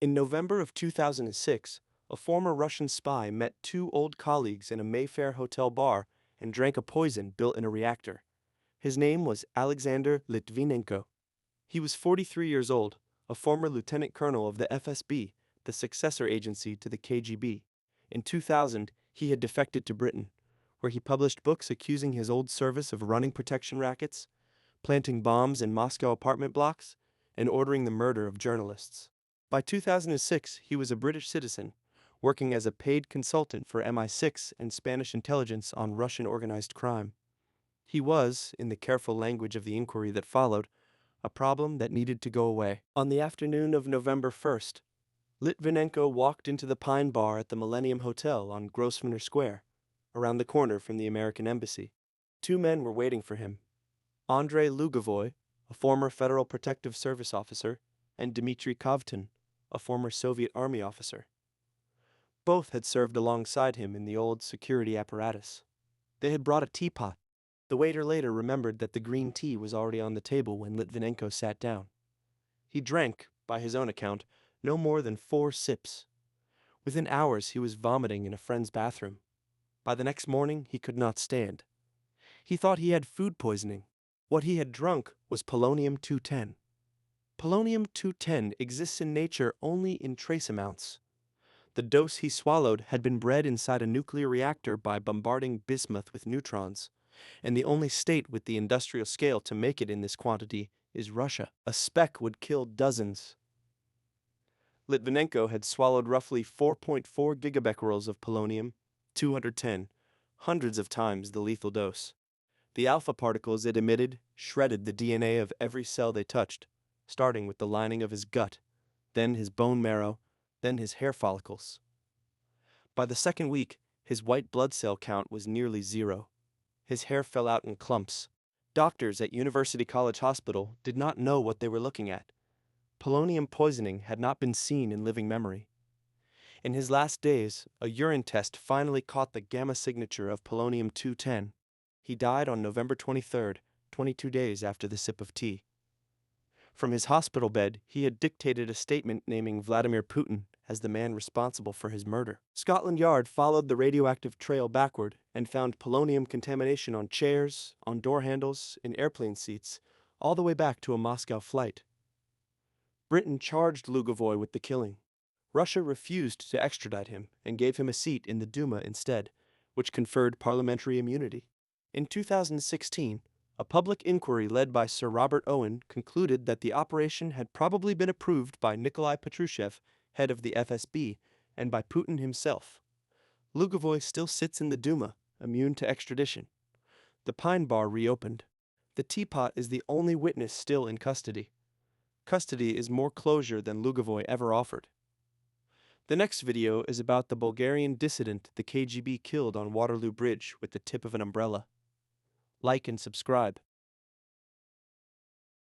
In November of 2006, a former Russian spy met two old colleagues in a Mayfair hotel bar and drank a poison built in a reactor. His name was Alexander Litvinenko. He was 43 years old, a former lieutenant colonel of the FSB, the successor agency to the KGB. In 2000, he had defected to Britain, where he published books accusing his old service of running protection rackets, planting bombs in Moscow apartment blocks, and ordering the murder of journalists. By 2006, he was a British citizen, working as a paid consultant for MI6 and Spanish intelligence on Russian organized crime. He was, in the careful language of the inquiry that followed, a problem that needed to go away. On the afternoon of November 1st, Litvinenko walked into the Pine Bar at the Millennium Hotel on Grosvenor Square, around the corner from the American Embassy. Two men were waiting for him: Andrei Lugovoy, a former Federal Protective Service officer, and Dmitry Kovtun, a former Soviet Army officer. Both had served alongside him in the old security apparatus. They had brought a teapot. The waiter later remembered that the green tea was already on the table when Litvinenko sat down. He drank, by his own account, no more than 4 sips. Within hours he was vomiting in a friend's bathroom. By the next morning he could not stand. He thought he had food poisoning. What he had drunk was polonium-210. Polonium-210 exists in nature only in trace amounts. The dose he swallowed had been bred inside a nuclear reactor by bombarding bismuth with neutrons, and the only state with the industrial scale to make it in this quantity is Russia. A speck would kill dozens. Litvinenko had swallowed roughly 4.4 gigabecquerels of polonium-210, hundreds of times the lethal dose. The alpha particles it emitted shredded the DNA of every cell they touched, starting with the lining of his gut, then his bone marrow, then his hair follicles. By the second week, his white blood cell count was nearly 0. His hair fell out in clumps. Doctors at University College Hospital did not know what they were looking at. Polonium poisoning had not been seen in living memory. In his last days, a urine test finally caught the gamma signature of polonium-210. He died on November 23rd, 22 days after the sip of tea. From his hospital bed, he had dictated a statement naming Vladimir Putin as the man responsible for his murder. Scotland Yard followed the radioactive trail backward and found polonium contamination on chairs, on door handles, in airplane seats, all the way back to a Moscow flight. Britain charged Lugovoy with the killing. Russia refused to extradite him and gave him a seat in the Duma instead, which conferred parliamentary immunity. In 2016, a public inquiry led by Sir Robert Owen concluded that the operation had probably been approved by Nikolai Patrushev, head of the FSB, and by Putin himself. Lugovoy still sits in the Duma, immune to extradition. The Pine Bar reopened. The teapot is the only witness still in custody. Custody is more closure than Lugovoy ever offered. The next video is about the Bulgarian dissident the KGB killed on Waterloo Bridge with the tip of an umbrella. Like and subscribe.